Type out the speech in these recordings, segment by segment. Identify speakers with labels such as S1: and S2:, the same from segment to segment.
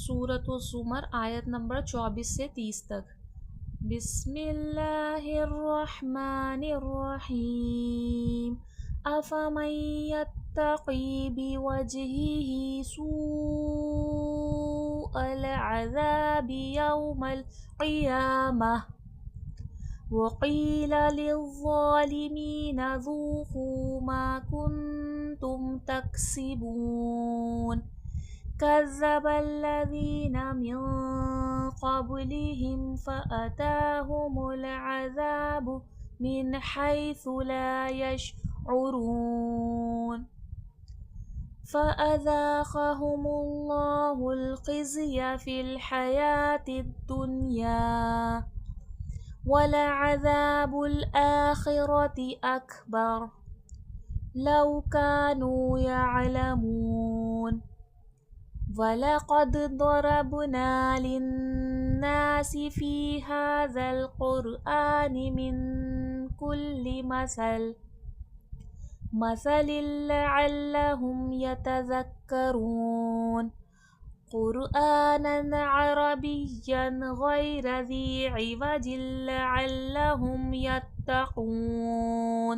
S1: सूरत-उज़-ज़ुमर आयत नंबर 24 से 30 तक। बिस्मिल्लाहिर्रहमानिर्रहीम। अफ़मन यत्तक़ी बिवजहिही सूअल अज़ाबि यौमल क़ियामह वक़ील लिज़्ज़ालिमीन ज़ूक़ू मा कुन्तुम तक्सिबून। कज़्ज़बल्लज़ीन मिन क़ब्लिहिम फ़अताहुमुल अज़ाबु मिन हैसु ला यशዑरून फ़अज़ाक़हुमुल्लाहुल ख़िज़्य फ़िल हयातिद दुनिया वलअज़ाबुल आख़िरति अकबर लौ कानू यअलमून। वलक़द ज़रबना लिन्नासि फ़ी हाज़ल क़ुरआनि मिन कुल्लि मसलिन लअल्लहुम यतज़क्करून। क़ुरआनन अरबिय्यन ग़ैर ज़ी इवजिन लअल्लहुम यत्तक़ून।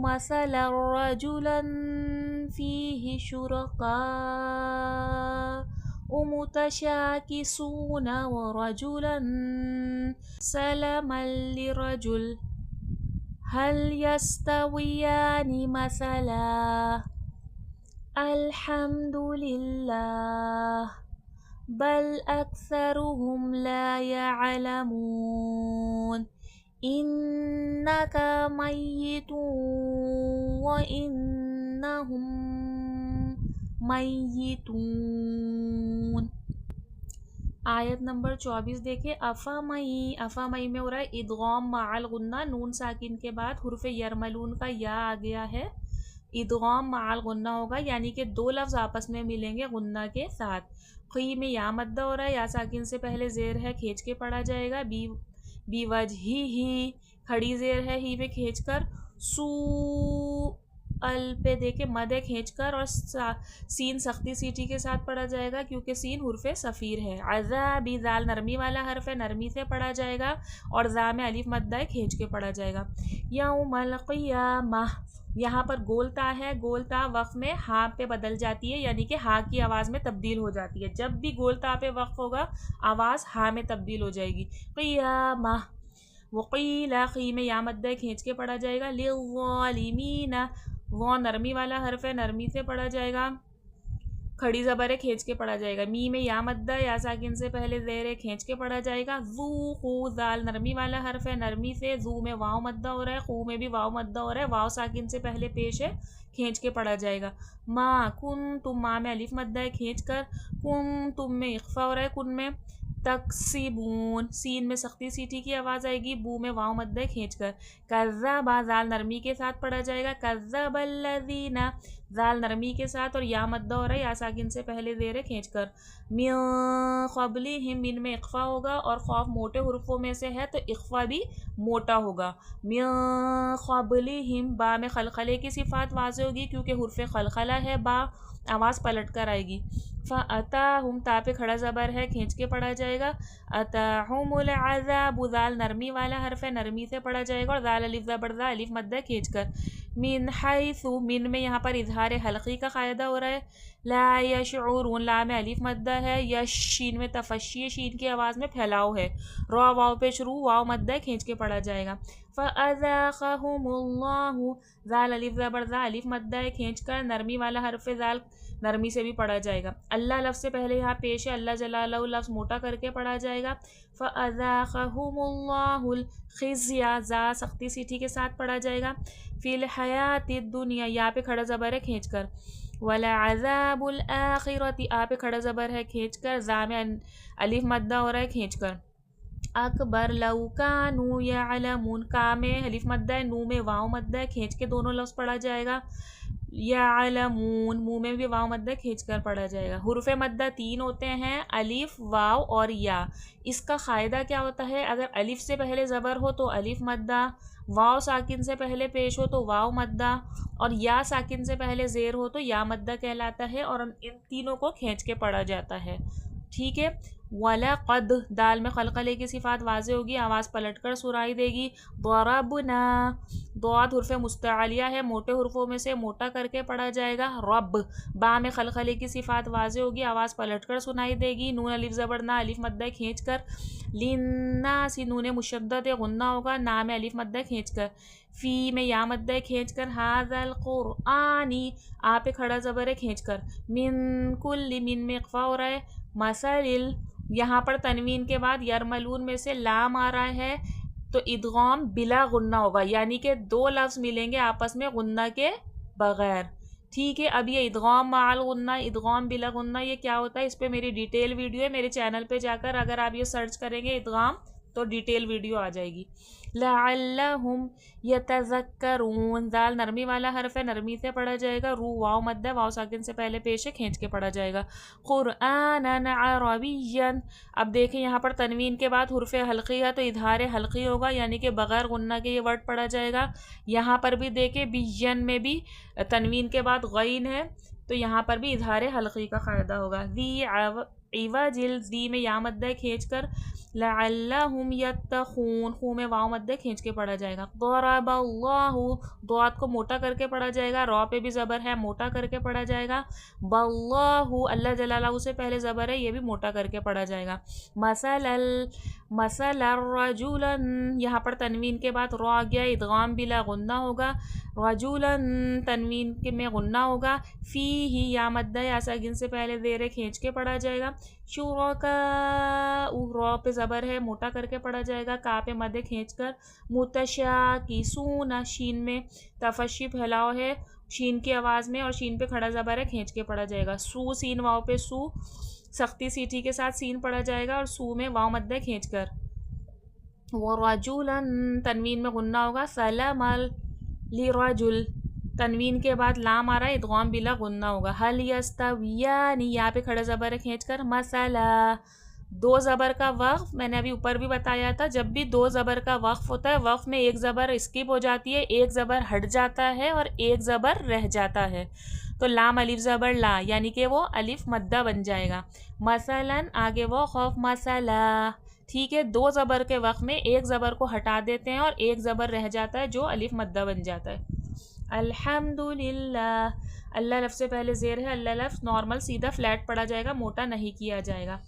S1: मसलन रजुलन फ़ीहि शुरकाअ मुतशाकिसून व रजुलन सलमन लिरजुल हल यस्तवियानि मसला अल्हम्दुलिल्लाह बल अक्सरुहुम ला यअलमून। इन्नका मय्यितुन व इन्नहुम मय्यितून। आयत नंबर 24 देखे। अफ़मई में हो रहा है इदग़ाम मअल गुन्ना, नून साकिन के बाद हुर्फ़े यरमलून का या आ गया है। इदग़ाम मअल गुन्ना होगा, यानी कि दो लफ्ज़ आपस में मिलेंगे गुन्ना के साथ। क़ी में या मद्दा हो रहा है, या साकिन से पहले ज़ेर है, खींच के पढ़ा जाएगा। बी वजही खड़ी ज़ेर है, ही पे खींच कर। सू अल पे देके मद है खींच कर, और सीन सख्ती सीटी के साथ पढ़ा जाएगा क्योंकि सीन हुर्फ़े सफ़ीर है। अज़ाबी ज़ाल नरमी वाला हर्फ है, नरमी से पढ़ा जाएगा, और ज़ा में अलिफ मद्दा है, खींच के पढ़ा जाएगा। यौमल क़ियामह, यहाँ पर गोलता है, गोलता वक़्फ़ में हा पे बदल जाती है, यानी कि हा की आवाज़ में तब्दील हो जाती है। जब भी गोलता पे वक़्फ़ होगा आवाज़ हा में तब्दील हो जाएगी। क़ियामह। वक़ीला क़ी में या मद्दा है, खींच के पढ़ा जाएगा। लिज़्ज़ालिमीन, वो नरमी वाला हर्फ है, नरमी से पढ़ा जाएगा, खड़ी ज़बर है, खींच के पढ़ा जाएगा। मी में या मद्दा, या साकिन से पहले ज़ेर है, खींच के पढ़ा जाएगा। ज़ूक़ू ज़ाल नरमी वाला हर्फ है, नरमी से। ज़ू में वाव मद्दा हो रहा है, क़ू में भी वाव मद्दा हो रहा है, वाव साकिन से पहले पेश है, खींच के पढ़ा जाएगा। मा कुन्तुम, मा में अलिफ मद्दा है, खींच कर। कुन्तुम में इख्फ़ा हो रहा है, कुन में। तक्सिबून, सीन में सख्ती सीटी की आवाज़ आएगी, बू में वाव मद्दा है, खींच कर। कज़्ज़बा ज़ाल नरमी के साथ पढ़ा जाएगा। कज़्ज़बल्लज़ीना ज़ाल नरमी के साथ, और या मद्दा हो रहा है, या साकिन से पहले ज़ेर है, खींच कर। मिन क़ब्लिहिम, मिन में इख्फ़ा होगा, और ख़ौफ मोटे हुर्फ़ों में से है तो इख्फ़ा भी मोटा होगा। मिन क़ब्लिहिम, बा में खलखले की सिफ़ात वाज़ेह होगी क्योंकि हुर्फ़े खलखला है, बा आवाज़ पलट कर आएगी। फ़अताहुम, ता पे खड़ा ज़बर है, खींच के पढ़ा जाएगा। अताहुमुल अज़ाबु, ज़ाल नरमी वाला हर्फ है, नरमी से पढ़ा जाएगा, और ज़ाल अलिफ ज़बर ज़ा अलिफ मद्दा खींच कर। मिन हैसु, मिन में यहाँ पर इज़हार हल्क़ी का क़ायदा हो रहा है। ला यशऊरून, ला में अलिफ मद्दा है, यश शीन में तफ़श्शी, शीन की आवाज़ में फैलाव है। रॉ वाव पे शुरू, वाव मद्दा खींच के पढ़ा जाएगा। फ़अज़ाक़हुमुल्लाहु, ज़ाल अलिफ ज़बर ज़ा अलिफ मद्दा है, खींच कर। नरमी वाला हर्फ ज़ाल नरमी से भी पढ़ा जाएगा। अल्लाह लफ्ज़ से पहले यहाँ पेश है, अल्लाह जलालहू लफ्ज़ मोटा करके पढ़ा जाएगा। फ़अज़ाक़हुमुल्लाहुल ख़िज़्य, ज़ा सख्ती सीटी के साथ पढ़ा जाएगा। फ़िल हयातिद दुनिया, या पे खड़ा ज़बर है, खींच कर। वलअज़ाबुल आख़िरति, आ पे खड़ा ज़बर है, खींच कर। ज़ा में अलिफ मद्दा हो रहा है, खींच कर। अकबर लौ कानू यअलमून, का में अलिफ मद्दा है, नू में वाव मद्दा है, खींच के दोनों लफ्ज़ पढ़ा जाएगा। यअलमून, मुँह में भी वाव मद्दा खींच कर पढ़ा जाएगा। हुर्फ़े मद्दा तीन होते हैं, अलिफ, वाव और या। इसका क़ायदा क्या होता है, अगर अलिफ से पहले ज़बर हो तो अलिफ मद्दा, वाव साकिन से पहले पेश हो तो वाव मद्दा, और या साकिन से पहले ज़ेर हो तो या मद्दा कहलाता है, और इन तीनों को खींच के पढ़ा जाता है। ठीक है। वला कद, दाल में खलखले की सिफात वाज़े होगी, आवाज़ पलट कर सुनाई देगी। दरबना, दौद हुर्फ मुस्तआलिया है, मोटे हुर्फों में से मोटा करके पढ़ा जाएगा। रब, बा में खलखले की सिफात वाज़े होगी, आवाज़ पलट कर सुनाई देगी। नून अलिफ ज़बर ना, अलिफ मद्दा खींच कर। लिन्नासी, नून मुशद्दद गुन्ना होगा, ना में अलिफ मद्दा खींच कर। फ़ी में या मद्दा खींच कर। हाज़ल क़ुरआनी, आ पे खड़ा ज़बर है खींच कर। मिन कुल्ली, मिन में इक़फ़ा हो रहा है। मसलिल, यहाँ पर तनवीन के बाद यरमलून में से लाम आ रहा है, तो इदगाम बिला गुन्ना होगा, यानी कि दो लफ्ज़ मिलेंगे आपस में गुन्ना के बगैर। ठीक है। अब ये इदगाम माल गुन्ना, इदगाम बिला गुन्ना, ये क्या होता है, इस पर मेरी डिटेल वीडियो है, मेरे चैनल पे जाकर अगर आप ये सर्च करेंगे इदगाम तो डिटेल वीडियो आ जाएगी। लअल्लहुम यतज़क्करून, दाल नरमी वाला हर्फ है, नरमी से पढ़ा जाएगा। रू वाव मद्दा, वाव साकिन से पहले पेश है, खींच के पढ़ा जाएगा। क़ुरआनन अरबिय्यन, अब देखें यहाँ पर तनवीन के बाद हुर्फ हल्की है तो इजहार हल्की होगा, यानी कि बगैर गुन्ना के ये वर्ड पढ़ा जाएगा। यहाँ पर भी देखें बियन में भी तनवीन के बाद गैन है, तो यहाँ पर भी इजहार हल्की का फ़ायदा होगा। दी इवाजिल, दी में या मद्दा खींच कर। लअल्लहुम यत्तक़ून, खू में वाव मद्दा खींच के पढ़ा जाएगा। ज़रबल्लाहु, दौत को मोटा करके पढ़ा जाएगा, रॉ पे भी ज़बर है, मोटा करके पढ़ा जाएगा। बल्लाहु, अल्लाह जलालहू से पहले ज़बर है, ये भी मोटा करके पढ़ा जाएगा। मसलल, मसलर रजुलन, यहाँ पर तनवीन के बाद रॉ आ गया, इदगाम बिला गुन्ना होगा। रजुलन, तनवीन के में गुन्ना होगा। फ़ी ही, या मद्दा या साकिन से पहले ज़ेर खींच के पढ़ा जाएगा। शुरका, रॉ पे ज़बर है, मोटा करके पढ़ा जाएगा, का पे मद्दे खींच कर। मुतशाकिसून, शीन में तफशी फैलाव है शीन की आवाज़ में, और शीन पे खड़ा ज़बर है, खींच के पढ़ा जाएगा। सू, सीन वाव पे सू, सख्ती सीटी के साथ सीन पढ़ा जाएगा, और सू में वाव मद्दे खींच कर। वो रजुलन, तनवीन में गुन्ना होगा। सलामल लिरजुल, तनवीन के बाद लाम आ रहा है, इदगाम बिला गुन्ना होगा। हल यस्तवियानी, यहाँ पे खड़ा ज़बर है खींच कर। मसला, दो ज़बर का वक़्फ़, मैंने अभी ऊपर भी बताया था, जब भी दो ज़बर का वक़्फ़ होता है, वक़्फ़ में एक ज़बर स्किप हो जाती है, एक ज़बर हट जाता है और एक ज़बर रह जाता है, तो लाम अलिफ ज़बर ला, यानी कि वो अलिफ मद्दा बन जाएगा। मसलन, आगे वो खौफ मसला। ठीक है। दो ज़बर के वक़्फ़ में एक ज़बर को हटा देते हैं और एक ज़बर रह जाता है, जो अलिफ मद्दा बन जाता है। अल्हम्दुलिल्लाह, अल्लाह लफ्ज़ से पहले ज़ेर है, अल्लाह लफ्ज़ नॉर्मल सीधा फ्लैट पढ़ा जाएगा, मोटा नहीं किया जाएगा।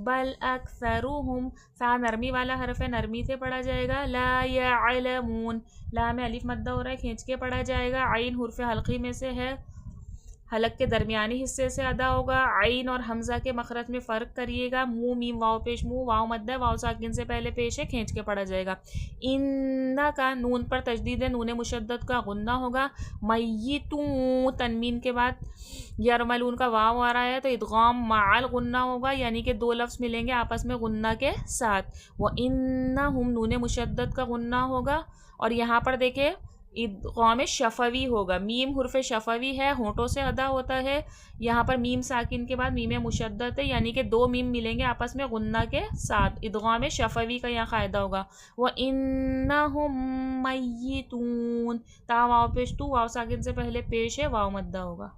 S1: बल अक्सरुहुम, सा नरमी वाला हर्फ है, नरमी से पढ़ा जाएगा। ला यअलमून, ला में अलिफ मद्दा हो रहा है, खींच के पढ़ा जाएगा। आइन हुर्फ हल्की में से है, हलक के दरमियानी हिस्से से अदा होगा। आइन और हमज़ा के मखरज में फ़र्क करिएगा। मुँह मीम वाव पेश, मुँह वाव मद्दा, वाव साकिन से पहले पेश है, खींच के पढ़ा जाएगा। इन्ना का, नून पर तजदीद है, नून मुशद्दद का गुन्ना होगा। मय्यितून, तनवीन के बाद यरमलून का वाव आ रहा है, तो इदगाम माल गुन्ना होगा, यानी कि दो लफ्ज़ मिलेंगे आपस में गुन्ना के साथ। व इन्नहुम, नून मुशद्दद का गुन्ना होगा, और यहाँ पर देखें इदगाम शफवी होगा। मीम हुर्फ शफवी है, होंठों से अदा होता है, यहाँ पर मीम साकिन के बाद मीम मुशद्दद है, यानी कि दो मीम मिलेंगे आपस में गुन्ना के साथ, इदगाम शफवी का यहाँ क़ायदा होगा। व इन्नहुम मय्यितून, ता वाव पेश तू, वाव साकिन से पहले पेश है, वाव मद्दा होगा।